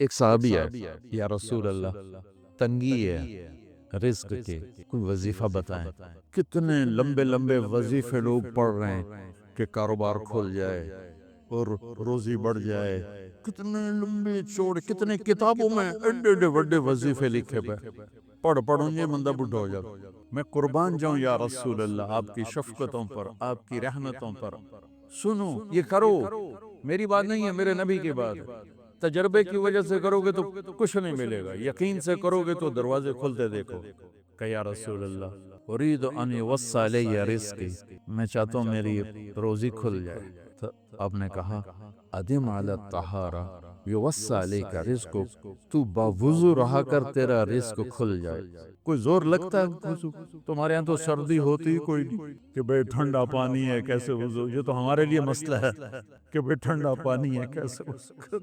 ایک صحابی ہے، یا رسول اللہ تنگی ہے رزق کے، کوئی وظیفہ بتائیں۔ کتنے لمبے لمبے وظیفے لوگ پڑھ رہے ہیں کہ کاروبار کھل جائے اور روزی بڑھ جائے، کتنے لمبے چوڑے، کتنے کتابوں میں ایڈے ایڈے بڑے وظیفے لکھے پہ پڑھوں یہ بندہ بڈھا ہو جاتا۔ میں قربان جاؤں یا رسول اللہ آپ کی شفقتوں پر، آپ کی رحمتوں پر، سنو یہ کرو، میری بات نہیں ہے، میرے نبی کی بات ہے۔ تجربے کی وجہ سے کرو گے تو کچھ نہیں ملے گا، یقین سے کرو گے تو دروازے کھلتے دیکھو کہ یا رسول اللہ اريد ان يوسع علی رزقی، میں چاہتا ہوں میری روزی کھل جائے۔ تو آپ نے کہا ادم علی الطہارہ یوسع علیک رزقک، تو باوضو رہا کر تیرا رزق کھل جائے۔ کوئی زور لگتا ہے وضو؟ تمہارے یہاں تو سردی ہوتی ہی کوئی نہیں کہ بھئی ٹھنڈا پانی ہے کیسے وضو، یہ تو ہمارے لیے مسئلہ ہے کہ بھئی ٹھنڈا پانی ہے کیسے وضو۔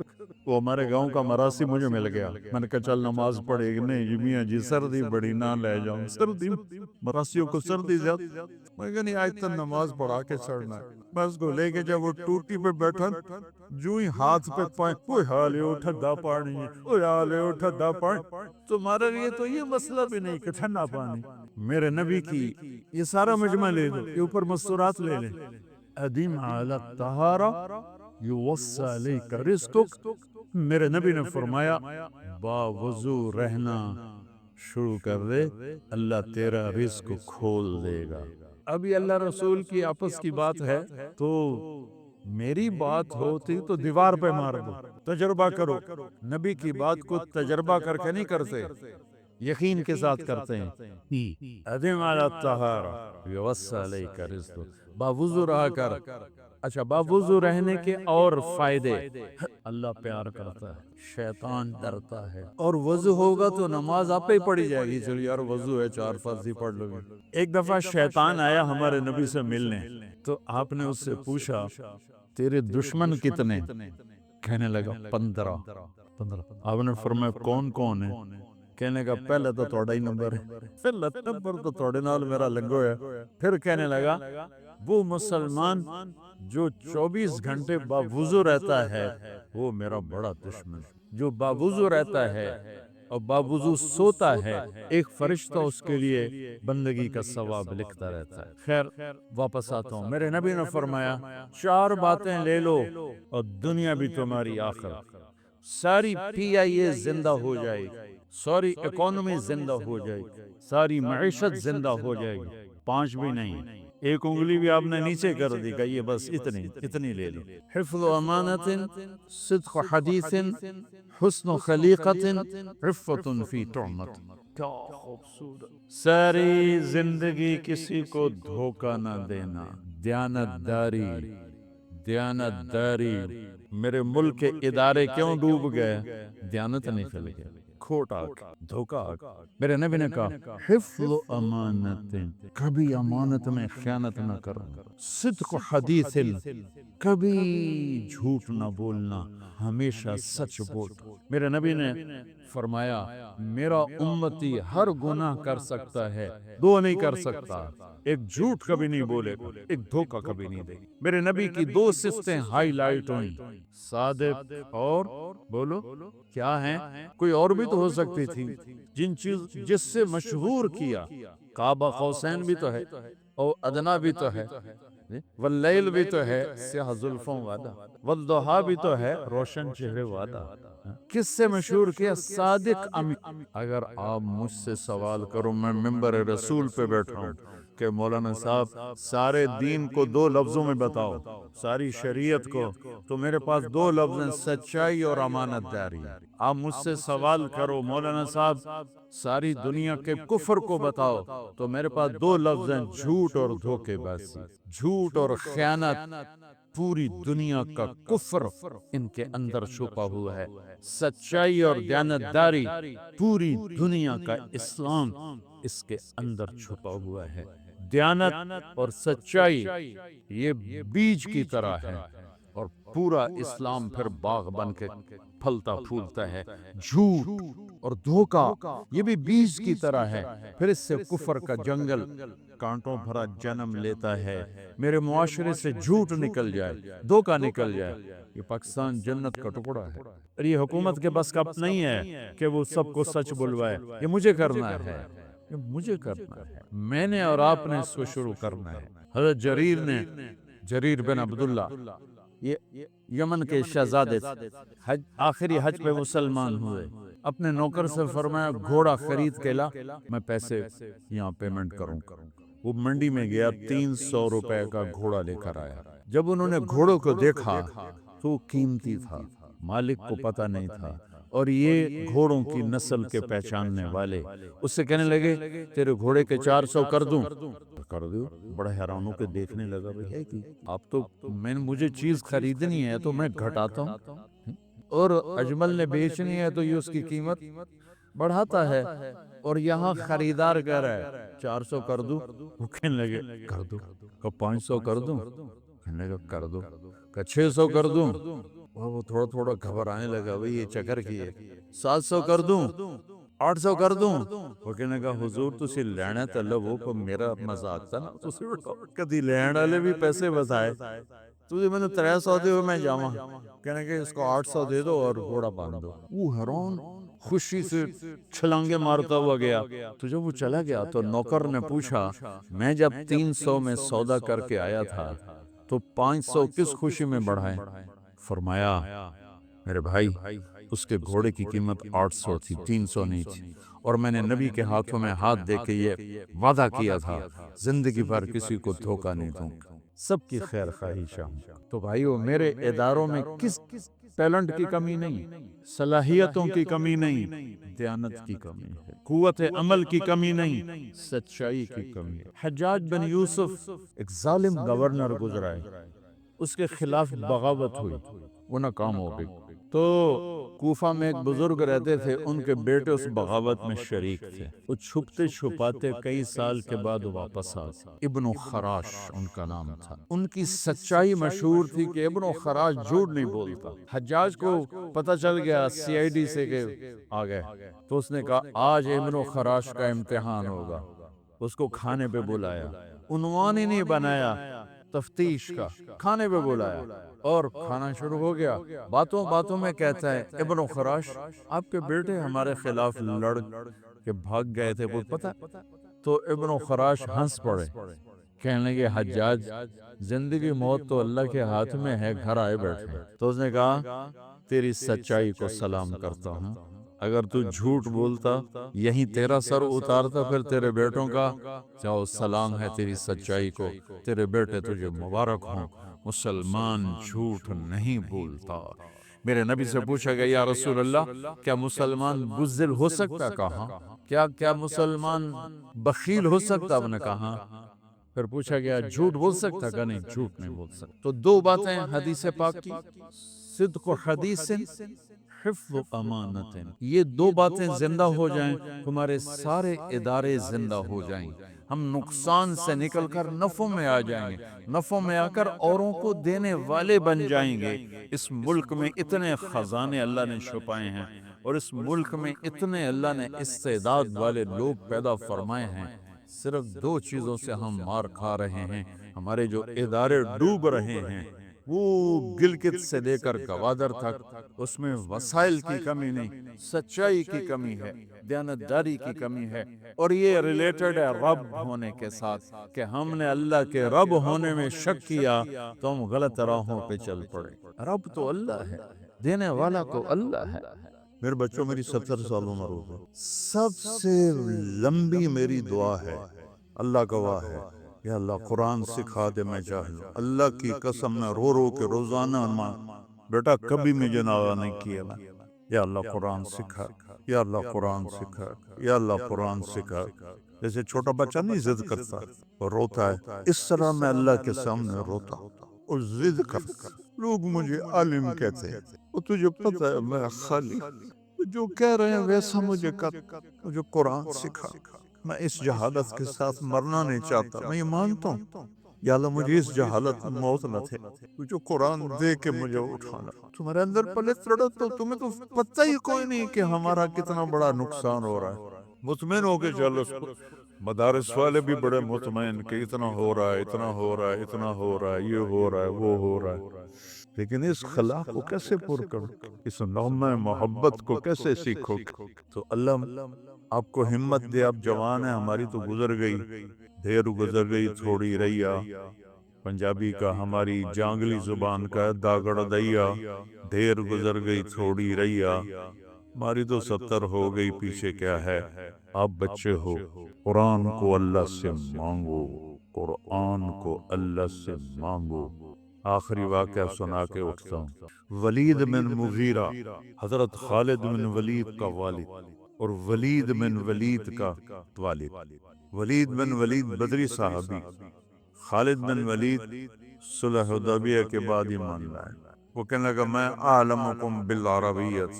وہ ہمارے گاؤں کا مراسی مجھے مل گیا، میں نے کہا چل نماز پڑھے گی، نہیں جی میاں جی سردی بڑی نہ لے جاؤں، سردی مراسیوں کو سردی زیادہ، میں کہا نہیں آج تو نماز پڑھا کے چڑھنا ہے۔ میں اس کو لے کے جب وہ ٹوٹی پہ بیٹھا، جو ہی ہاتھ پہ پائیں، اوہ حالے اٹھا دا پانی، اوہ حالے اٹھا دا پانی، تمہارے لیے تو یہ مسئلہ بھی نہیں کہ ٹھنڈا پانی۔ میرے نبی کی یہ سارا مجمع لے لو، یہ اوپر مستورات لے لیں، ادیم علی الطہارہ یوسع علیک رزقک، میرے نبی نے فرمایا باوضو رہنا شروع کر دے، اللہ تیرا رزق کھول دے گا۔ ابھی اللہ رسول کی آپس کی بات ہے تو میری بات ہوتی تو دیوار پہ مار دو، تجربہ کرو۔ نبی کی بات کو تجربہ کر کے نہیں کرتے، یقین کے ساتھ کرتے ہیں۔ ادم علی الطہارہ یوسع علیک رزقک، باوضو رہا کر۔ اچھا باوضو رہنے کے اور فائدے، اللہ پیار کرتا ہے، شیطان ڈرتا ہے، اور وضو ہوگا تو نماز آپ ہی پڑھی جائے گی، چلو یار وضو ہے چار فرض ہی پڑھ لو گے۔ ایک دفعہ شیطان آیا ہمارے نبی سے ملنے، تو آپ نے اس سے پوچھا تیرے دشمن کتنے؟ کہنے لگا 15۔ آپ نے فرمایا کون کون ہے؟ کہنے کا پہلے تو توڑا ہی نمبر ہے، پہلا نمبر تو توڑے نال میرا لنگو ہے۔ پھر کہنے لگا وہ مسلمان جو 24 گھنٹے باوضو رہتا ہے وہ میرا بڑا دشمن، جو باوضو رہتا ہے اور باوضو سوتا ہے، ایک فرشتہ اس کے لیے بندگی کا ثواب لکھتا رہتا ہے۔ خیر واپس آتا ہوں، میرے نبی نے فرمایا 4 باتیں لے لو اور دنیا بھی تمہاری آخرت، ساری پی آئی اے زندہ ہو جائے گی، ساری اکانومی زندہ ہو جائے گی، ساری معیشت زندہ ہو جائے گی، 5 بھی نہیں، ایک انگلی بھی آپ نے نیچے کر دی کہ یہ بس اتنی لے لو۔ حفظ امانت، صدق حدیث، حسن خلیقت، عفت فی تہمت، کیا خوبصورت، ساری زندگی کسی کو دھوکہ نہ دینا، دیانت داری، دیانت داری۔ میرے ملک کے ادارے کیوں ڈوب گئے؟ دیانت نہیں چل گیا، کھوٹ آ گئی، دھوکہ آ گئی۔ میرے نبی نے کہا حفظ امانت، کبھی امانت میں خیانت نہ کرنا، صدق حدیث، کبھی جھوٹ نہ بولنا، ہمیشہ سچ بول۔ میرے نبی نے فرمایا میرا امتی ہر گناہ کر سکتا ہے، 2 نہیں کر سکتا، ایک جھوٹ کبھی نہیں بولے گا، ایک دھوکہ کبھی نہیں دے گا۔ میرے نبی کی 2 صفتیں ہائی لائٹ ہوئیں، صادق اور بولو کیا ہیں؟ کوئی اور بھی تو ہو سکتی تھی، جس سے مشہور کیا، قاب قوسین بھی تو ہے اور ادنا بھی تو ہے، واللیل بھی تو ہے سیاہ زلفوں والا، والضحیٰ بھی تو ہے روشن چہرے والا۔ کس سے مشہور کیا؟ صادق امین۔ اگر آپ مجھ سے سوال کرو، میں ممبر رسول پہ بیٹھا ہوں کہ مولانا صاحب سارے دین کو 2 لفظوں میں بتاؤ، ساری شریعت کو، تو میرے پاس 2 لفظ ہیں، سچائی اور امانت داری۔ آپ مجھ سے سوال کرو مولانا صاحب ساری دنیا کے کفر کو بتاؤ، تو میرے پاس 2 لفظ ہیں، جھوٹ اور دھوکے بازی، جھوٹ اور خیانت۔ پوری دنیا کا کفر ان کے اندر چھپا ہوا ہے، سچائی اور دیانتداری، پوری دنیا کا اسلام اس کے اندر چھپا ہوا ہے۔ دیانت اور سچائی یہ بیج کی طرح ہے اور پورا اسلام پھر باغ بن کے پھلتا پھولتا ہے۔ جھوٹ اور دھوکا یہ بھی بیج کی طرح ہے، پھر اس سے کفر کا جنگل کانٹوں بھرا جنم لیتا ہے۔ میرے معاشرے سے جھوٹ نکل جائے، دھوکا نکل جائے، یہ پاکستان جنت کا ٹکڑا ہے۔ اور یہ حکومت کے بس کا نہیں ہے کہ وہ سب کو سچ بلوائے، یہ مجھے کرنا ہے، یہ مجھے کرنا ہے، میں نے اور آپ نے اس کو شروع کرنا ہے۔ حضرت جریر بن عبداللہ یہ یمن کے شہزادے تھے، آخری حج پہ مسلمان ہوئے، اپنے نوکر سے فرمایا گھوڑا خرید کے لا، میں پیسے یہاں پیمنٹ کروں۔ وہ منڈی میں گیا، 300 روپے کا گھوڑا لے کر آیا۔ جب انہوں نے گھوڑوں کو دیکھا تو وہ قیمتی تھا، مالک کو پتہ نہیں تھا، اور یہ گھوڑوں کی نسل کے پہچاننے والے اس سے کہنے لگے تیرے گھوڑے کے 400 کر دوں؟ کر دو۔ بڑا حیران ہو کے دیکھنے لگا، بھئی ہے کی آپ تو مجھے چیز خریدنی ہے تو میں گھٹاتا ہوں، اور اجمل نے بیچنی ہے تو یہ اس کی قیمت بڑھاتا ہے، اور یہاں خریدار کہہ رہا ہے 400 کر دوں؟ وہ کہنے لگے کر دو۔ کہ 500 کر دوں؟ کہنے لگا کر دو۔ کہ 600 کر دوں؟ وہ تھوڑا تھوڑا گھبرانے لگا، بھئی یہ چکر کی ہے۔ 700 کر دوں؟ 800 کر دوں؟ وہ کہنے لگا حضور تسی لینا تے لو، کو میرا مذاق تھا نا، تسی کدی لین والے بھی پیسے بتائے، تسی میں نے 300 دے میں جاواں، کہنے کہ اس کو 800 دے دو اور گھوڑا باندھ دو۔ وہ حیران خوشی سے چھلانگے مارتا ہوا گیا۔ تو جب وہ چلا گیا تو نوکر نے پوچھا میں جب 300 میں سودا کر کے آیا تھا تو 500 کس خوشی میں بڑھائے؟ فرمایا میرے بھائی اس کے گھوڑے کی قیمت 800 تھی، 300 نہیں تھی، اور میں نے نبی کے ہاتھوں میں ہاتھ دے کے یہ وعدہ کیا تھا زندگی بھر کسی کو دھوکہ نہیں دوں، سب کی خیر خواہشاں ہوں۔ تو بھائیو میرے اداروں میں کس ٹیلنٹ کی کمی نہیں، صلاحیتوں کی کمی نہیں، دیانت کی کمی ہے، قوت عمل کی کمی نہیں، سچائی کی کمی ہے۔ حجاج بن یوسف ایک ظالم گورنر گزرا ہے، اس کے خلاف بغاوت ہوئی، وہ ناکام ہو گئی۔ تو کوفہ میں ایک بزرگ رہتے تھے، ان کے بیٹے اس بغاوت میں شریک تھے، وہ چھپتے چھپاتے کئی سال کے بعد واپس آ گئے۔ ابن خراش ان کا نام تھا، ان کی سچائی مشہور تھی کہ ابن خراش جھوٹ نہیں بولتا۔ حجاج کو پتہ چل گیا CID سے کہ آ گئے، تو اس نے کہا آج ابن خراش کا امتحان ہوگا، اس کو کھانے پہ بلایا، عنوان ہی نہیں بنایا تفتیش کا، کھانے پہ بلایا اور کھانا شروع ہو گیا۔ باتوں باتوں میں کہتا ہے ابن خراش آپ کے بیٹے ہمارے خلاف لڑ کے بھاگ گئے تھے، کچھ پتہ؟ تو ابن خراش ہنس پڑے، کہنے لگے حجاج زندگی موت تو اللہ کے ہاتھ میں ہے، گھر آئے بیٹھے۔ تو اس نے کہا تیری سچائی کو سلام کرتا ہوں، اگر تو جھوٹ بولتا یہیں تیرا سر اتارتا، پھر تیرے بیٹوں کا چاہو سلام ہے تیری سچائی کو، تیرے بیٹے تجھے مبارک ہوں، مسلمان جھوٹ نہیں بولتا۔ میرے نبی سے پوچھا گیا یا رسول اللہ کیا مسلمان بزدل ہو سکتا؟ کہا کیا مسلمان بخیل ہو سکتا؟ آپ نے کہا۔ پھر پوچھا گیا جھوٹ بول سکتا؟ کہ نہیں جھوٹ نہیں بول سکتا۔ تو دو باتیں حدیث پاک کی، صدق و حدیث، حفظ و امانت، یہ دو باتیں زندہ ہو جائیں تمہارے سارے ادارے زندہ ہو جائیں، ہم نقصان سے نکل کر نفع میں آ جائیں گے، نفع میں آ کر اوروں کو دینے والے بن جائیں گے۔ اس ملک میں اتنے خزانے اللہ نے چھپائے ہیں، اور اس ملک میں اتنے اللہ نے استعداد والے لوگ پیدا فرمائے ہیں، صرف دو چیزوں سے ہم مار کھا رہے ہیں، ہمارے جو ادارے ڈوب رہے ہیں، وہ گلگت سے لے کر گوادر تک، اس میں وسائل کی کمی نہیں، سچائی کی کمی ہے، دیانتداری کی کمی ہے، اور یہ ریلیٹڈ ہے رب ہونے کے ساتھ، کہ ہم نے اللہ کے رب ہونے میں شک کیا تو ہم غلط راہوں پہ چل پڑے۔ رب تو اللہ ہے، دینے والا تو اللہ ہے۔ میرے بچوں میری 70 سال عمر ہو گئی، سب سے لمبی میری دعا ہے، اللہ گواہ ہے، یا اللہ قرآن سکھا دے میں جاہل ہوں، اللہ کی قسم میں رو رو کے روزانہ بیٹا کبھی مجھے ناغہ نہیں کیا نا، یا اللہ قرآن سکھا، یا اللہ قرآن سکھا، یا اللہ قرآن سکھا۔ جیسے چھوٹا بچہ نہیں ضد کرتا اور روتا ہے، اس طرح میں اللہ کے سامنے روتا اور ضد کرتا۔ لوگ مجھے عالم کہتے ہیں، اور تجھے پتہ ہے میں خالی، جو کہہ رہے ہیں ویسا مجھے کر، مجھے قرآن سکھا، میں اس جہالت کے ساتھ مرنا نہیں چاہتا، میں یہ مانتا ہوں یا اللہ مجھے اس جہالت میں موت نہ تھے، تو جو قرآن دے کے مجھے اٹھانا، تمہارے اندر پلے تڑا تو تمہیں تو پتہ ہی کوئی نہیں کہ ہمارا کتنا بڑا نقصان ہو رہا ہے، مطمئن ہو کے چلو۔ مدارس والے بھی بڑے مطمئن کہ اتنا ہو رہا ہے، اتنا ہو رہا ہے، اتنا ہو رہا ہے، یہ ہو رہا ہے، وہ ہو رہا ہے، لیکن اس خلا کو کیسے پر کرو، اس نغمہ محبت کو کیسے سیکھو؟ تو اللہ آپ کو ہمت دے، آپ جوان ہیں، ہماری تو گزر گئی، دیر گزر گئی تھوڑی رہیا، پنجابی کا ہماری جانگلی زبان کا داگڑ دیا، دیر گزر گئی تھوڑی رہیا، ہماری تو 70 ہو گئی، پیچھے کیا ہے، آپ بچے ہو، قرآن کو اللہ سے مانگو، قرآن کو اللہ سے مانگو۔ آخری واقعہ سنا کے اٹھتا ہوں۔ ولید بن مغیرہ حضرت خالد بن ولید کا والد، اور ولید بن ولید کا والد، ولید بن ولید بدری صحابی، خالد بن ولید صلح حدیبیہ کے بعد ایمان لائے۔ وہ کہنے لگا میں اعلمکم بالعربیت،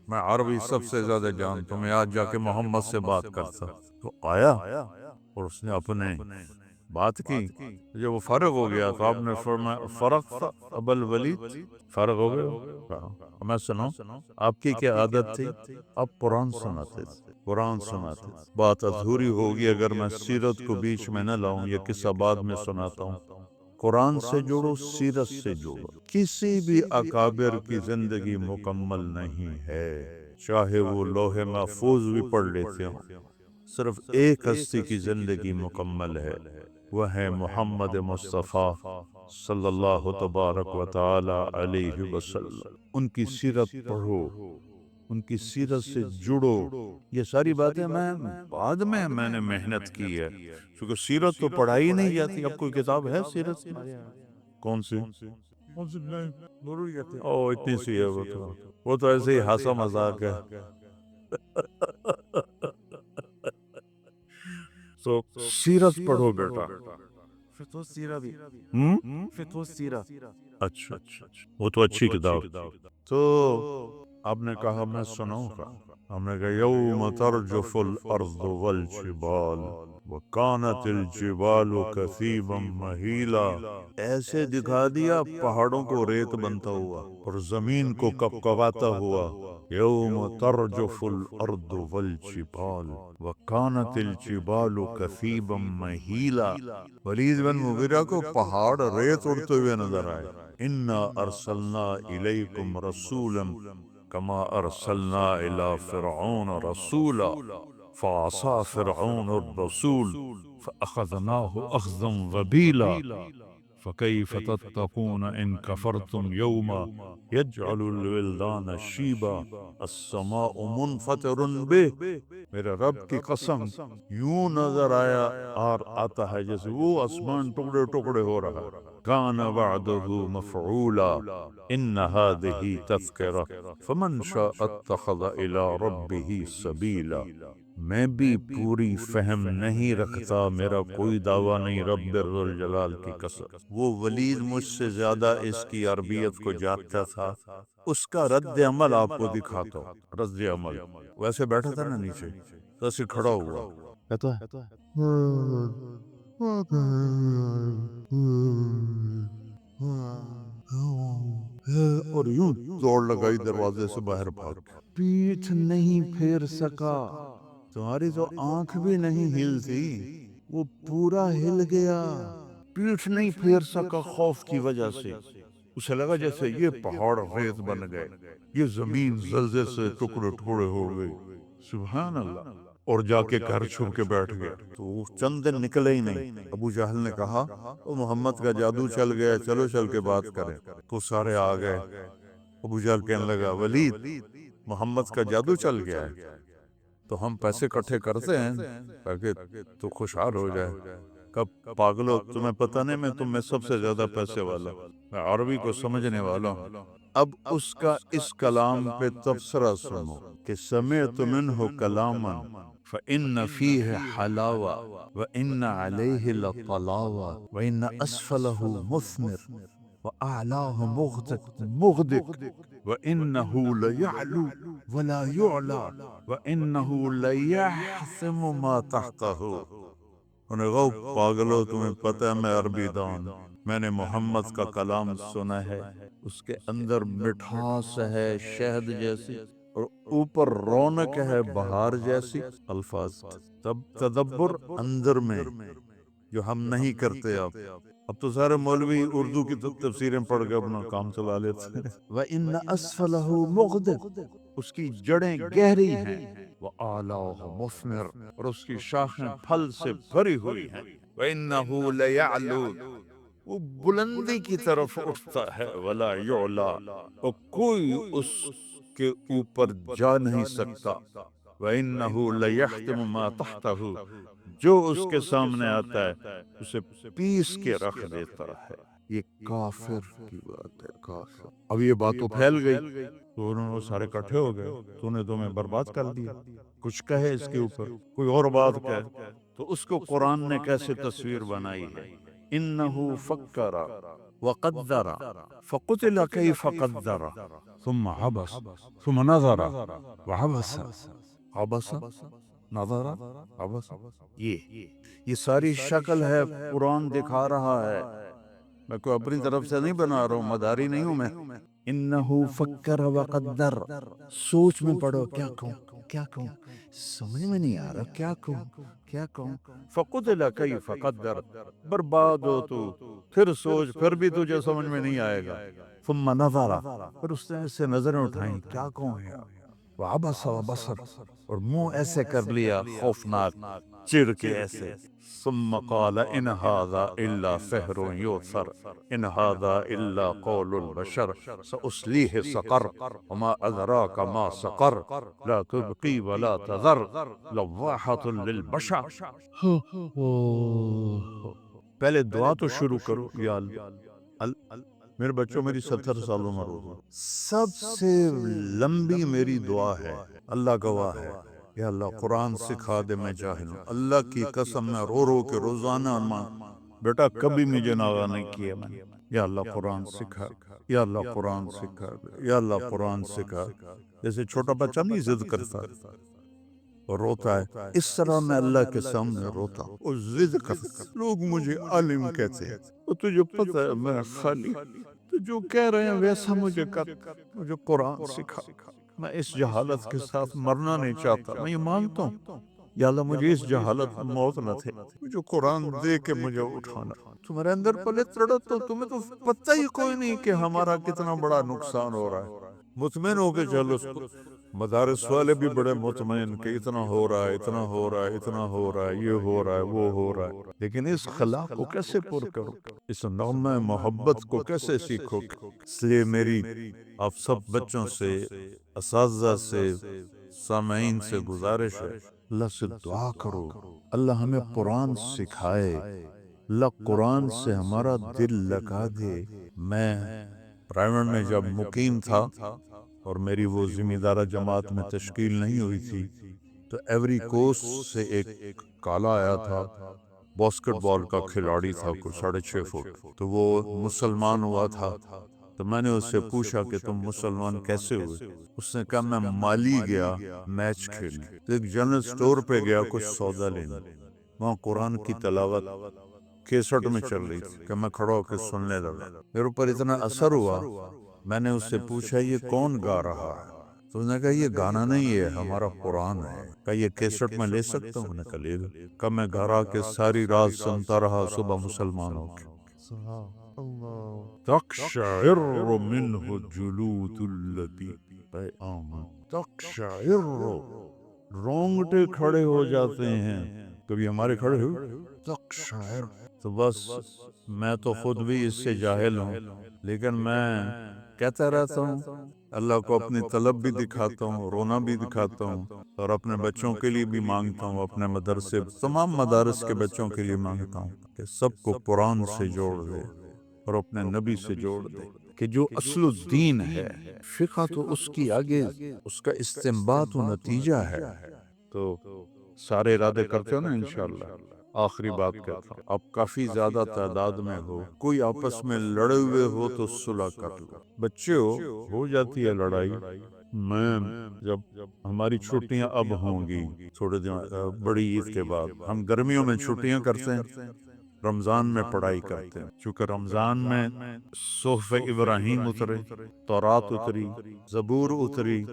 میں عربی سب سے زیادہ جانتا ہوں، میں آج جا کے محمد سے بات کرتا۔ تو آیا اور اس نے اپنے بات کی، جب وہ فارغ ہو گیا تو آپ نے فرمایا فرق تھا ابا الولید، فارغ ہو گئے؟ میں سنوں آپ کی کیا عادت تھی؟ آپ قرآن سناتے تھے، قرآن سناتے تھے۔ بات ادھوری ہوگی اگر میں سیرت کو بیچ میں نہ لاؤں، یہ قصہ بعد میں سناتا ہوں۔ قرآن سے جوڑو، سیرت سے جوڑو، کسی بھی اکابر کی زندگی مکمل نہیں ہے، چاہے وہ لوح محفوظ بھی پڑھ لیتے ہوں، صرف ایک ہستی کی زندگی مکمل ہے، وہ ہے محمد مصطفیٰ صلی اللہ تبارک و تعالی علیہ وسلم۔ ان کی سیرت پڑھو، ان کی سیرت سے جڑو۔ یہ ساری باتیں بعد میں نے محنت کی ہے، کیونکہ سیرت تو پڑھائی نہیں جاتی۔ اب کوئی کتاب ہے سیرت کی؟ کون سی؟ او اتنی سی ہے، وہ تو ایسے ہی ہنسا مذاق ہے۔ تو سیرت پڑھو بیٹا، فتح السیرہ بھی، فتح السیرہ۔ اچھا، وہ تو اچھی کتاب۔ تو آپ نے کہا میں سناؤں گا، ہم نے کہا یوم ترجف الارض والجبال وکانت الجبال کثیبا مہیلا، ایسے دکھا دیا پہاڑوں کو ریت بنتا ہوا اور زمین کو کپکپاتا ہوا۔ یوم ترجف الارض والجبال وکانت الجبال کثیبا مہیلا، ولید بن مغیرہ کو پہاڑ ریت اڑتے ہوئے نظر آئے۔ انا ارسلنا الیکم رسولا کما ارسلنا الی فرعون رسولا فعصى فرعون الرسول فاخذناه اخذا وبیلا فكيف تتقون ان كفرتم يوما يجعل الولدان شيبا السماء منفطر به، میرے رب کی قسم یوں نظر آتا ہے جیسے وہ آسمان ٹکڑے ٹکڑے ہو رہا ہے۔ کان وعدہ مفعولا ان هذه تذکرہ فمن شاء اتخذ الى ربہ سبیلا۔ میں بھی پوری فہم نہیں رکھتا، میرا کوئی دعویٰ نہیں، رب ذوالجلال کی قسم۔ وہ ولید مجھ سے زیادہ اس کی عربیت کو جانتا تھا، اس کا رد عمل آپ کو دکھاتا ہوں۔ رد عمل ویسے بیٹھا تھا نا نیچے، ایسے کھڑا ہوا کہتا ہے اور یوں دوڑ لگائی، دروازے سے باہر بھاگ، پیٹھ نہیں پھیر سکا، تمہاری تو آنکھ بھی نہیں ہلتی، وہ پورا ہل گیا، پیٹھ نہیں پھیر سکا خوف کی وجہ سے۔ اسے لگا جیسے یہ پہاڑ ریت بن گئے، یہ زمین زلزلے سے ٹکڑے ٹکڑے ہو گئی، سبحان اللہ۔ اور جا کے گھر چھپ کے بیٹھ گیا۔ تو وہ چند دن نکلے ہی نہیں۔ ابو جہل نے کہا وہ محمد کا جادو چل گیا، چلو چل کے بات کریں۔ تو سارے آ گئے۔ ابو جہل کہنے لگا ولید محمد کا جادو چل گیا ہے، تو ہم پیسے اکٹھے کرتے ہیں تاکہ تو خوشحال ہو جائے۔ کب پاگلو، تمہیں پتہ نہیں میں تم میں سب سے زیادہ پیسے والا، میں عربی کو سمجھنے والا ہوں۔ اب اس کا اس کلام پہ تبصرہ سنو کہ سمعت منہ کلاما فإن فیہ حلاوہ وإن علیہ لطلاوہ وإن اسفلہ مثمر وأعلاه مغدق وإنه ليعلو ولا يعلى وإنه ليحسم ما تحته۔ انہیں کہا پاگلو تمہیں پتہ ہے میں عربی دان، میں نے محمد کا کلام سنا ہے، اس کے اندر مٹھاس ہے شہد جیسی اور اوپر رونق ہے بہار جیسی الفاظ، تب تدبر اندر میں جو ہم نہیں کرتے اب تو سارے مولوی اردو کی تفسیریں پڑھ کے اپنا کام چلا لیتے ہیں۔ وَإِنَّ أَسْفَلَهُ مُغْدِقٌ، اس کی جڑیں گہری ہیں، وَآلَاهُ مُثْمِرٌ، اور اس کی شاخیں پھل سے بھری ہوئی ہیں، وَإِنَّهُ لَيَعْلُو، وہ بلندی کی طرف اٹھتا ہے، وَلَا يُعْلَى، اور کوئی اس کے اوپر جا نہیں سکتا، وَإِنَّهُ لَيَحْتِمُ مَا تَحْتَهُ، جو اس کے سامنے آتا ہے اسے پیس کے رکھ دیتا ہے۔ یہ کافر کی بات ہے، کافر۔ اب یہ بات تو پھیل گئی تو انہوں نے سارے اکٹھے ہو گئے، تو نے تمہیں برباد کر دیا، کچھ کہے اس کے اوپر، کوئی اور بات کہے، تو اس کو قرآن نے کیسے تصویر بنائی ہے، انہو فکر وقدر فقتل کیف قدر ثم عبس ثم نظر وعبس عبس نظر عبس، یہ ساری شکل ہے، قرآن دکھا رہا ہے، میں کوئی اپنی طرف سے نہیں بنا رہا ہوں، مداری نہیں ہوں میں۔ انہو فکر وقدر، سوچ میں پڑو کیا کہوں سمجھ میں نہیں آ رہا، کیا کہوں، فقتل کیف قدر، برباد ہو تو، پھر سوچ، پھر بھی تجھے سمجھ میں نہیں آئے گا، ثم نظر، پھر اس نے ایسے نظریں اٹھائیں، کیا کہوں یار، وعبس وبصر، اور منہ ایسے کر لیا خوفناک چڑ کے ایسے، ثم قال ان هذا الا سحر یؤثر ان هذا الا قول البشر سأصلیہ سقر وما ادراک ما سقر لا تبقی ولا تذر لواحۃ للبشر۔ پہلے دعا تو شروع کرو، یا اللہ، میرے بچوں میری 70 سال عمر ہو، سب سے لمبی میری دعا ہے، اللہ گواہ ہے، یا اللہ قرآن سکھا دے، میں جاہل ہوں، اللہ کی قسم میں رو رو کے روزانہ بیٹا کبھی مجھے ناغہ نہیں کیا میں نے، یا اللہ قرآن سکھا، یا اللہ قرآن سکھا، یا اللہ قرآن سکھا، جیسے چھوٹا بچہ نہیں ضد کرتا اور روتا ہے، اس طرح میں اللہ کے سامنے روتا ہوں اور ضد کرتا، لوگ مجھے عالم کہتے ہیں، اور تجھے پتہ ہے میں خالی، تو جو کہہ رہے ہیں ویسا مجھے کر، مجھے قرآن سکھا، میں اس جہالت کے ساتھ مرنا نہیں چاہتا، میں یہ مانتا ہوں، یا اللہ مجھے اس جہالت میں موت نہ تھے، مجھے قرآن دے کے مجھے اٹھانا، تمہارے اندر پلے تڑت تو تمہیں تو پتہ ہی کوئی نہیں کہ ہمارا کتنا بڑا نقصان ہو رہا ہے، مطمئن ہو کے چلو، مدارس والے بھی بڑے مطمئن کہ اتنا ہو رہا ہے، اتنا ہو رہا ہے، اتنا ہو رہا ہے، یہ ہو رہا ہے، وہ ہو رہا ہے، لیکن اس خلا کو کیسے پر کرو، اس نغمہ محبت کو کیسے سیکھو، اس لیے میری آپ سب بچوں سے، اساتذہ سے، سامعین سے گزارش ہے، اللہ سے دعا کرو، اللہ ہمیں قرآن سکھائے، اللہ قرآن سے ہمارا دل لگا دے۔ میں پرائیویٹ میں جب مقیم تھا اور میری وہ ذمہ دارہ جماعت میں تشکیل نہیں ہوئی تھی، تو ایوری کوسٹ سے ایک کالا آیا تھا، باسکٹ بال کا کھلاڑی تھا، کوئی 6.5 فٹ، تو وہ مسلمان ہوا تھا، تو میں نے اس سے پوچھا کہ تم مسلمان کیسے ہوئے؟ اس نے کہا میں مالی گیا میچ کھیلنے، تو ایک جنرل سٹور پہ گیا کچھ سودا لینے، وہاں قرآن کی تلاوت کیسٹ میں چل رہی تھی کہ میں کھڑا ہو کے سننے لگا، میرے اوپر اتنا اثر ہوا، میں نے اس سے پوچھا یہ کون گا رہا ہے؟ تو اس نے کہا یہ گانا نہیں ہے، ہمارا قرآن ہے، کہا یہ کیسٹ میں لے سکتا ہوں؟ نے کہا لے لو، کہا میں گھر آ کے ساری رات سنتا رہا، صبح مسلمان ہو کے، تقشعر منه جلود الذین آمنوا، تقشعر، رونگٹے کھڑے ہو جاتے ہیں، کبھی ہمارے کھڑے ہوئے، تقشعر، تو بس میں تو خود بھی اس سے جاہل ہوں، لیکن میں کہتا رہتا ہوں، اللہ کو اپنی طلب بھی دکھاتا ہوں، رونا بھی دکھاتا ہوں، اور اپنے بچوں کے لیے بھی مانگتا ہوں، اپنے مدرسے، تمام مدارس کے بچوں کے لیے مانگتا ہوں کہ سب کو قرآن سے جوڑ دے اور اپنے نبی سے جوڑ دے، کہ جو اصل الدین ہے، فقہ تو اس کی آگے اس کا استنباط و نتیجہ ہے، تو سارے ارادے کرتے ہو نا انشاءاللہ۔ آخری بات کہتا ہوں، اب کافی زیادہ تعداد میں ہو، کوئی آپس میں لڑے ہوئے ہو تو صلح کر لو، بچے ہو جاتی ہے لڑائی، میں جب ہماری چھٹیاں اب ہوں گی تھوڑے دن بڑی عید کے بعد، ہم گرمیوں میں چھٹیاں کرتے ہیں، رمضان میں پڑھائی کرتے ہیں، چونکہ رمضان میں صحف ابراہیم اترے، تورات اتری، زبور اتری،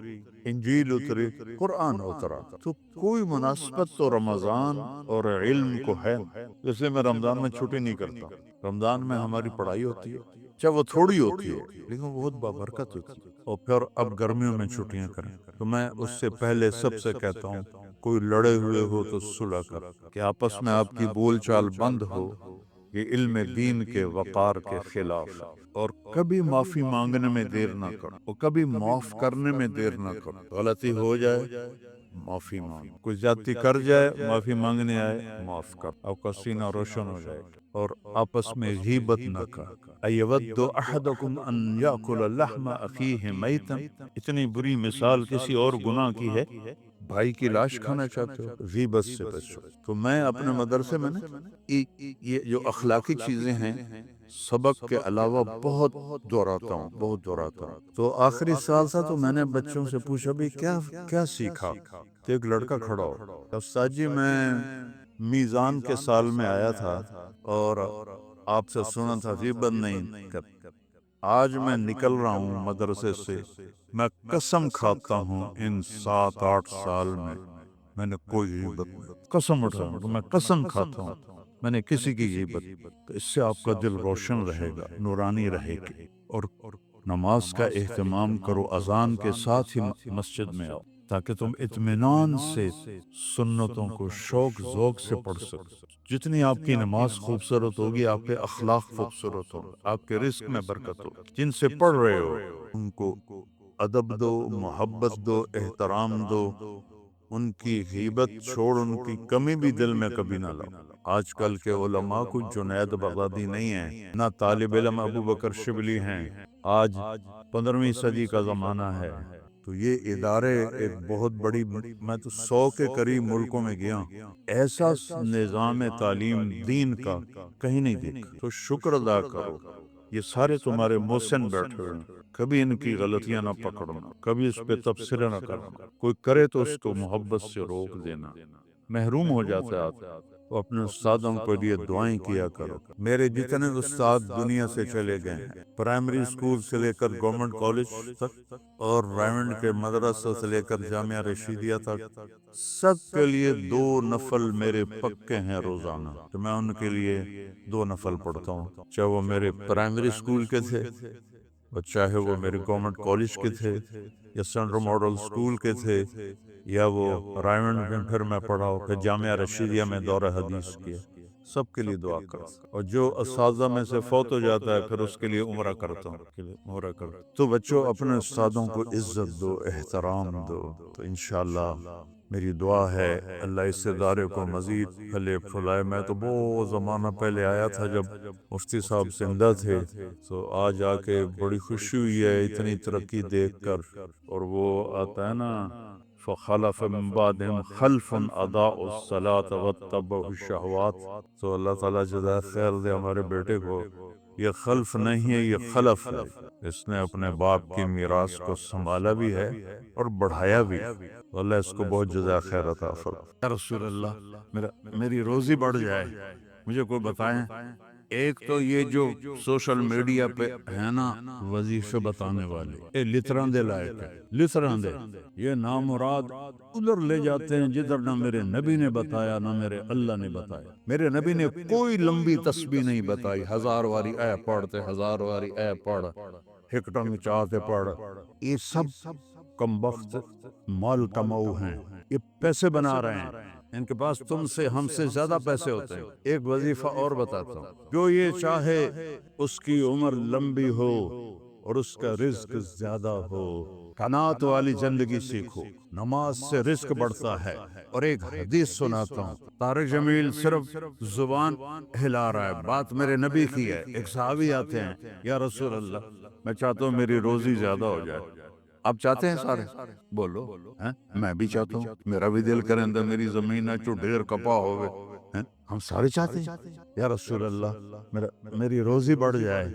انجیل اتری، قرآن اترا، تو کوئی مناسبت تو رمضان اور علم کو ہے، اس لیے میں رمضان میں چھٹی نہیں کرتا۔ رمضان میں ہماری پڑھائی ہوتی ہے، چاہے وہ تھوڑی ہوتی ہو لیکن وہ بہت بابرکت ہوتی ہے۔ اور پھر اب گرمیوں میں چھٹیاں کریں تو میں اس سے پہلے سب سے کہتا ہوں، کوئی لڑے ہوئے ہو تو صلح کر، کہ آپس میں آپ کی بول چال بند ہو، یہ علم دین کے وقار کے خلاف ہے۔ اور کبھی معافی مانگنے میں دیر نہ کرو، اور کبھی معاف کرنے میں دیر نہ کرو۔ غلطی ہو جائے معافی مانگ، کوئی زیادتی کر جائے معافی مانگنے آئے معاف کر، آپ کا سینہ روشن ہو جائے گا۔ اور آپس میں غیبت نہ کر۔ ایود احدکم ان یاکل لحم اخیہ میتا، اتنی بری مثال کسی اور گناہ کی ہے، بھائی کی لاش کھانا چاہتے ہو، غیبت سے بچو۔ تو میں اپنے مدرسے میں یہ جو اخلاقی چیزیں ہیں سبق کے علاوہ بہت دہراتا ہوں۔ تو آخری سال تھا تو میں نے بچوں سے پوچھا بھی کیا سیکھا، تو ایک لڑکا کھڑا ہو، استاد جی میں میزان کے سال میں آیا تھا اور آپ سے سنا تھا غیبت نہیں کر، آج میں نکل رہا ہوں مدرسے سے، میں قسم کھاتا ہوں ان 7-8 سال میں نے کوئی غیبت نہیں، قسم اٹھا ہوں، میں قسم کھاتا ہوں میں نے کسی کی غیبت، تو اس سے آپ کا دل روشن رہے گا، نورانی رہے گی۔ اور نماز کا اہتمام کرو، اذان کے ساتھ ہی مسجد میں آؤ، تاکہ تم اطمینان سے سنتوں کو شوق ذوق سے پڑھ سکو۔ جتنی آپ کی نماز خوبصورت ہوگی، آپ کے اخلاق خوبصورت ہوں، آپ کے رزق میں برکت ہو، جن سے پڑھ رہے ہو ان کو ادب دو، محبت دو، احترام دو، ان کی غیبت چھوڑ، ان کی کمی بھی دل میں کبھی نہ لاؤ۔ آج کل کے علماء کو جنید بغدادی نہیں ہیں، نہ طالب علم ابو بکر شبلی ہیں، آج 15ویں صدی کا زمانہ ہے، تو یہ ادارے ایک بہت بڑی، میں تو 100 کے قریب ملکوں میں گیا، ایسا نظام تعلیم دین کا کہیں نہیں دیکھا۔ تو شکر ادا کرو، یہ سارے تمہارے محسن بیٹھے ہوئے ہیں، کبھی ان کی غلطیاں نہ پکڑنا، کبھی اس پہ تبصرہ نہ کرنا، کوئی کرے تو اس کو محبت سے روک دینا، محروم ہو جاتا ہے آپ۔ تو اپنے استادوں کے لیے دعائیں کیا کرو۔ میرے جتنے استاد دنیا سے چلے گئے ہیں، پرائمری اسکول سے لے کر گورنمنٹ کالج تک، اور رائمنڈ کے مدرسہ سے لے کر جامعہ رشیدیہ تک، سب کے لیے 2 نفل میرے پکے ہیں روزانہ، تو میں ان کے لیے 2 نفل پڑھتا ہوں، چاہے وہ میرے پرائمری اسکول کے تھے، اور چاہے وہ میرے گورنمنٹ کالج کے تھے، یا سینٹرل ماڈل اسکول کے تھے، یا وہ رائمنڈ میں پھر میں پڑھا ہوں، پھر جامعہ رشیدیہ میں دورہ حدیث کیا، سب کے لیے دعا کرتا ہوں۔ اور جو اساتذہ میں سے فوت ہو جاتا ہے پھر اس کے لیے عمرہ کرتا ہوں۔ تو بچوں اپنے استادوں کو عزت دو، احترام دو، تو انشاءاللہ میری دعا ہے اللہ اس ادارے کو مزید پھلے پھلائے۔ میں تو بہت زمانہ پہلے آیا تھا جب مفتی صاحب زندہ تھے، تو آج آ کے بڑی خوشی ہوئی ہے اتنی ترقی دیکھ کر۔ اور وہ آتا ہے نا، فخلف من بعدهم خلف اضاعوا الصلاة واتبعوا الشہوات، تو اللہ تعالیٰ جزائے خیر دے ہمارے بیٹے کو، یہ خلف نہیں ہے یہ خلف ہے، اس نے اپنے باپ کی میراث کو سنبھالا بھی ہے اور بڑھایا بھی، اللہ اس کو بہت جزائے خیر عطا فرمائے۔ یا رسول اللہ، میری روزی بڑھ جائے، مجھے کوئی بتائیں۔ ایک تو یہ جو سوشل میڈیا پہ ہے نا وظیفے بتانے والے، یہ لتران دے لائق ہے، لتران دے، یہ نامراد ادھر لے جاتے ہیں جدھر نہ میرے نبی نے بتایا نہ میرے اللہ نے بتایا۔ میرے نبی نے کوئی لمبی تسبیح نہیں بتائی، 1000 واری اے پڑھتے، 1000 واری اے پڑھ، ہکٹنگ چاہتے پڑھ، یہ سب کم بخت مال کماؤ ہیں، یہ پیسے بنا رہے ہیں، ان کے پاس تم سے ہم سے زیادہ پیسے ہوتے ہیں۔ ایک وظیفہ اور بتاتا ہوں، جو یہ چاہے اس کی عمر لمبی ہو اور اس کا رزق زیادہ ہو، قناعت والی زندگی سیکھو، نماز سے رزق بڑھتا ہے۔ اور ایک حدیث سناتا ہوں، طارق جمیل صرف زبان ہلا رہا ہے، بات میرے نبی کی ہے۔ ایک صحابی آتے ہیں، یا رسول اللہ میں چاہتا ہوں میری روزی زیادہ ہو جائے۔ آپ چاہتے ہیں سارے؟ بولو، میں بھی چاہتا ہوں، میرا بھی دل کرے اندر میری زمین ہے جو ڈھیر کپا ہوئے، ہم سارے چاہتے ہیں۔ یا رسول اللہ میری روزی بڑھ جائے،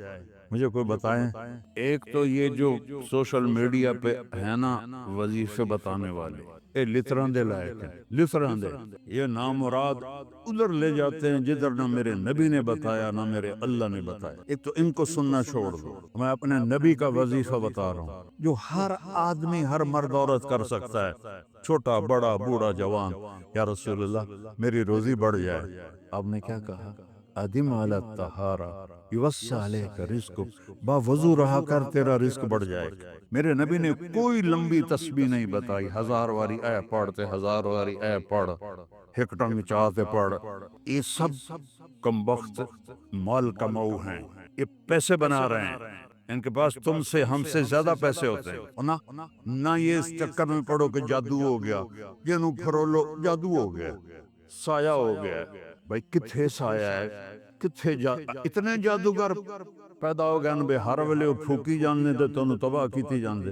مجھے کوئی بتائیں، ایک تو یہ جو سوشل میڈیا پہ ہے نا وظیفے بتانے والے، یہ لطران دے لائق ہیں، لطران دے، یہ نامراد ادھر لے جاتے ہیں جدھر نہ میرے نبی نے بتایا نہ میرے اللہ نے بتایا۔ ایک تو ان کو سننا چھوڑ دو، میں اپنے نبی کا وظیفہ بتا رہا ہوں جو ہر آدمی، ہر مرد عورت کر سکتا ہے، چھوٹا بڑا بوڑھا جوان۔ یا رسول اللہ میری روزی بڑھ جائے، آپ نے کیا کہا؟ ادم علی الطہارہ یوسع علیک رزق، با وضو رہا کر تیرا رزق بڑھ جائے گا۔ میرے نبی نے کوئی لمبی تسبیح نہیں بتائی، 1000 واری اے پڑھتے، 1000 واری اے پڑھ، ہکٹنگ چاہتے پڑھ، یہ سب کم بخت مال کماؤ ہیں، یہ پیسے بنا رہے ہیں، ان کے پاس تم سے ہم سے زیادہ پیسے ہوتے ہیں نہ یہ اس چکر میں پڑو کہ جادو ہو گیا، یہ نو پھرولو جادو ہو گیا، سایہ ہو گیا۔ بھائی کتھے سایہ ہے، کتھے اتنے جادوگر پیدا ہو گئے بے ہر ویلے وہ پھوکی جاننے دے تو انہوں تباہ کیتی جاندے۔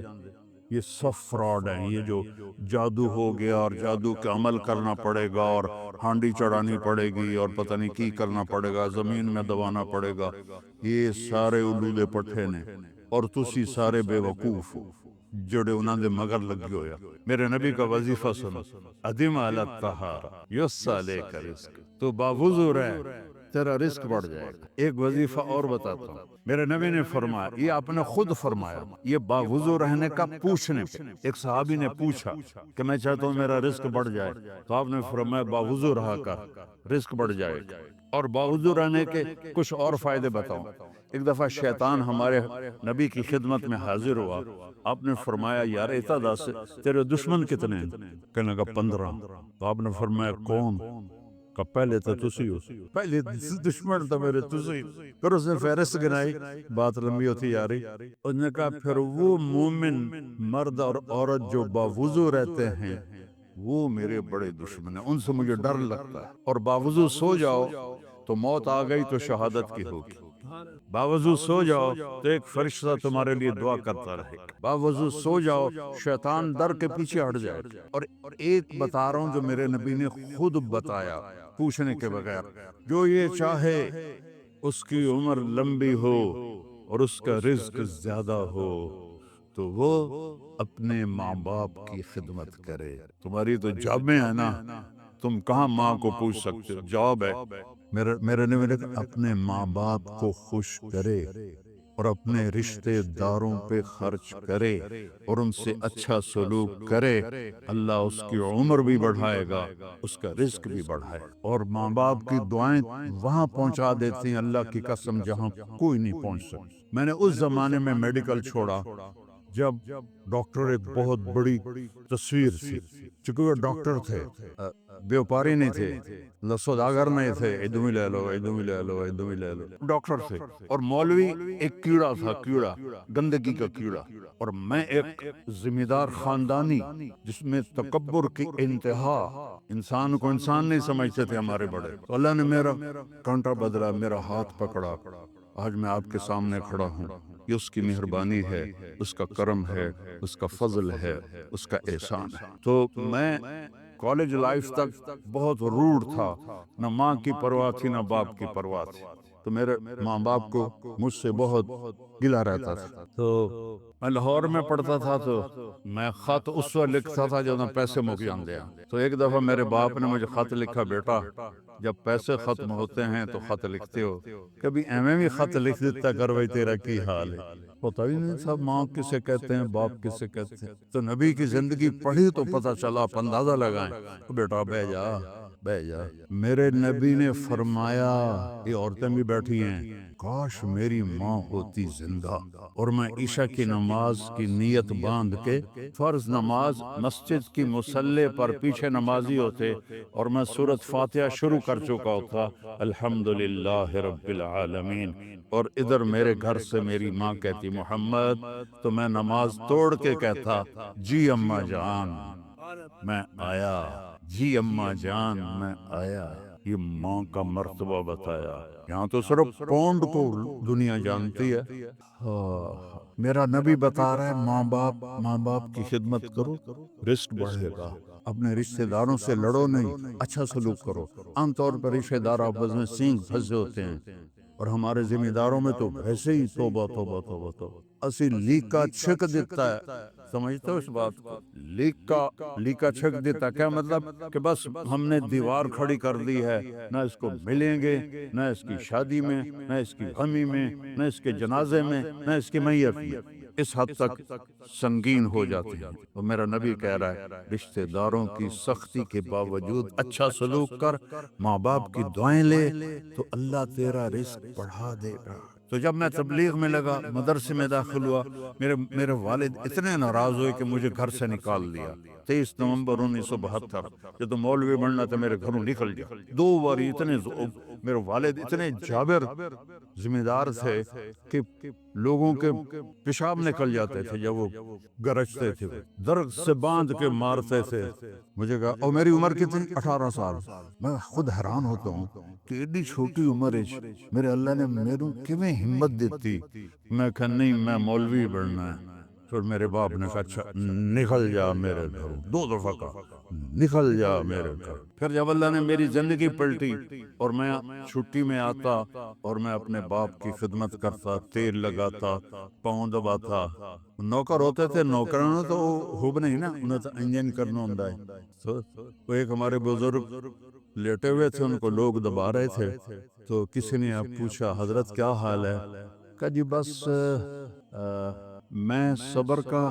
یہ سب فراڈ ہیں، یہ جو جادو ہو گیا اور جادو کا عمل کرنا پڑے گا اور ہانڈی چڑھانی پڑے گی اور پتہ نہیں کی کرنا پڑے گا، زمین میں دبانا پڑے گا، یہ سارے الودے پٹھے نے، اور تسی سارے بے وقوف ہو جڑے انہاں دے مگر لگے ہویا۔ میرے نبی کا وظیفہ سنو، ادم علی الطہارہ یوسع علیک رزق، تو باوضو رہ تیرا رزق بڑھ جائے گا۔ ایک وظیفہ اور بتاتا ہوں، میرے نبی نے فرمایا، یہ آپ نے خود فرمایا، یہ باوضو رہنے کا پوچھنے پہ، ایک صحابی نے پوچھا کہ میں چاہتا ہوں میرا رزق بڑھ جائے، تو آپ نے فرمایا باوضو رہا کر رزق بڑھ جائے گا۔ اور باوضو رہنے کے کچھ اور فائدے بتاؤں۔ ایک دفعہ شیطان ہمارے نبی کی خدمت میں حاضر ہوا، آپ نے فرمایا یار اتا دس تیرے دشمن کتنے ہیں؟ کہنے لگا 15۔ تو آپ نے فرمایا کون؟ کہ پہلے تو تسی ہو، پہلے دشمن تو میرے تسی، پھر اس نے فہرست گنائی، بات لمبی ہوتی جا رہی، اس نے کہا پھر وہ مومن مرد اور عورت جو باوضو رہتے ہیں وہ میرے بڑے دشمن ہیں، ان سے مجھے ڈر لگتا ہے، اور باوضو سو جاؤ تو موت آ گئی تو شہادت کی ہوگی، باوضو سو جاؤ تو ایک فرشتہ تمہارے لیے دعا کرتا رہے گا، باوضو سو جاؤ شیطان ڈر کے پیچھے ہٹ جائے گا۔ اور ایک بتا رہا ہوں جو میرے نبی نے خود بتایا پوچھنے کے بغیر، جو یہ چاہے اس کی عمر لمبی ہو اور اس کا رزق زیادہ ہو تو وہ اپنے ماں باپ کی خدمت کرے۔ تمہاری تو جابیں ہیں نا، تم کہاں ماں کو پوچھ سکتے ہو، جاب ہے۔ میرے نے اپنے ماں باپ کو خوش کرے اور اپنے رشتے داروں پہ خرچ کرے اور ان سے اچھا سلوک کرے، اللہ اس کی عمر بھی بڑھائے گا، اس کا رزق بھی بڑھائے گا، اور ماں باپ کی دعائیں وہاں پہنچا دیتی ہیں اللہ کی قسم جہاں کوئی نہیں پہنچ سکتا۔ میں نے اس زمانے میں میڈیکل چھوڑا جب ڈاکٹر ایک بہت بڑی تصویر تھی، چونکہ وہ ڈاکٹر تھے، بیوپاری نہیں تھے، سوداگر نہیں تھے، ادومی لے لو ادومی لے لو ادومی لے لو، ڈاکٹر تھے، اور مولوی ایک کیڑا تھا، کیڑا گندگی کا کیڑا، اور میں ایک ذمہ دار خاندانی جس میں تکبر کی انتہا، انسان کو انسان نہیں سمجھتے تھے ہمارے بڑے، تو اللہ نے میرا کانٹا بدلا، میرا ہاتھ پکڑا، آج میں آپ کے سامنے کھڑا ہوں، یہ اس کی مہربانی ہے، اس کا کرم ہے، اس کا فضل ہے، اس کا احسان ہے۔ تو میں کالج لائف تک بہت روڈ تھا، نہ ماں کی پرواہ تھی نہ باپ کی پرواہ تھی، تو میرے ماں باپ کو مجھ سے بہت گلہ رہتا تھا۔ تو میں لاہور میں پڑھتا تھا تو میں خط اس وقت لکھتا تھا جب پیسے مک جاندے ہیں، تو ایک دفعہ میرے باپ نے مجھے خط لکھا، بیٹا جب پیسے ختم ہوتے ہیں تو خط لکھتے ہو، کبھی ایویں بھی خط لکھ دیتا کر بھائی تیرا کی حال ہے، پتہ ہی نہیں تھا ماں کسے کہتے ہیں باپ کسے کہتے ہیں، تو نبی کی زندگی پڑھی تو پتہ چلا، آپ اندازہ لگائیں، بیٹا بہ جا بہ جا۔ میرے نبی نے فرمایا، یہ عورتیں بھی بیٹھی ہیں، کاش میری ماں ہوتی زندہ اور میں عشاء کی نماز کی نیت باندھ کے فرض نماز مسجد کی مصلی پر پیچھے نمازی ہوتے اور میں سورۃ فاتحہ شروع کر چکا ہوتا، الحمدللہ رب العالمین، اور ادھر میرے گھر سے میری ماں کہتی محمد، تو میں نماز توڑ کے کہتا جی اماں جان میں آیا، جی اماں جان میں آیا۔ یہ ماں کا مرتبہ بتایا، یہاں تو صرف پونڈ کو دنیا جانتی ہے، میرا نبی بتا رہا ہے ماں باپ کی خدمت کرو، رزق بڑھے گا، اپنے رشتہ داروں سے لڑو نہیں، اچھا سلوک کرو۔ عام طور پر رشتہ دار آپس میں سینگ پھنسے ہوتے ہیں، اور ہمارے ذمہ داروں میں تو ویسے ہی توبہ توبہ توبہ توبہ اسی لیکا چھک دیتا ہے. سمجھتے ہو اس بات کو؟ لیکا چھک دیتا کیا مطلب کہ بس ہم نے دیوار کھڑی کر دی ہے، نہ اس کو ملیں گے، نہ اس کی شادی میں، نہ اس کی غمی میں، نہ اس کے جنازے میں، نہ اس کی میت میں. اس حد تک سنگین ہو جاتے ہیں. اور میرا نبی کہہ رہا ہے رشتہ داروں کی سختی کے باوجود اچھا سلوک کر، ماں باپ کی دعائیں لے تو اللہ تیرا رزق بڑھا دے گا. تو جب میں تبلیغ میں لگا، مدرسے میں داخل ہوا، میرے والد اتنے ناراض ہوئے کہ مجھے گھر سے نکال دیا. 23 نومبر 1972 جب تو مولوی بننا تو میرے گھروں نکل جا. 2 باری میرے والد اتنے جابر ذمہ دار تھے کہ لوگوں کے پیشاب نکل جاتے تھے جب وہ گرجتے تھے، درخت سے باندھ کے مارتے تھے. مجھے کہا، اور میری عمر کتنی؟ 18 سال. میں خود حیران ہوتا ہوں کہ اتنی چھوٹی عمر میرے اللہ نے میروں کیویں ہمت دیتی. میں کہا نہیں، میں مولوی بننا ہے. پھر میرے باپ نے کہا اچھا نکل جا میرے گھر. 2 دفعہ کہا نکل جا میرے گھر. پھر جب اللہ نے میری زندگی پلٹی اور میں چھٹی میں آتا اور میں اپنے باپ کی خدمت کرتا، تیل لگاتا، پاؤں دباتا. نوکر ہوتے تھے، نوکروں تو ہوب نہیں نا، انہیں تو انجن کرنا ہوتا ہے. تو وہ ایک ہمارے بزرگ لیٹے ہوئے تھے، ان کو لوگ دبا رہے تھے. تو کسی نے پوچھا حضرت کیا حال ہے؟ کہا جی بس میں صبر کا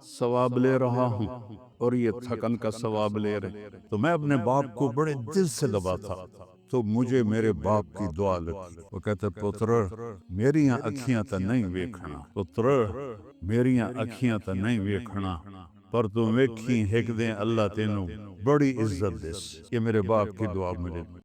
ثواب لے رہا ہوں اور یہ تھکن کا ثواب لے رہے. تو میں اپنے باپ کو بڑے دل سے دباتا تو مجھے میرے باپ کی دعا لگی. وہ کہتے پتر میریاں اکھیاں تا نہیں ویکھنا، پتر میریاں اکھیاں تا نہیں ویکھنا، پر تو ویکھی ہک دیں اللہ تینوں بڑی عزت دیس. یہ میرے باپ کی دعا مجھے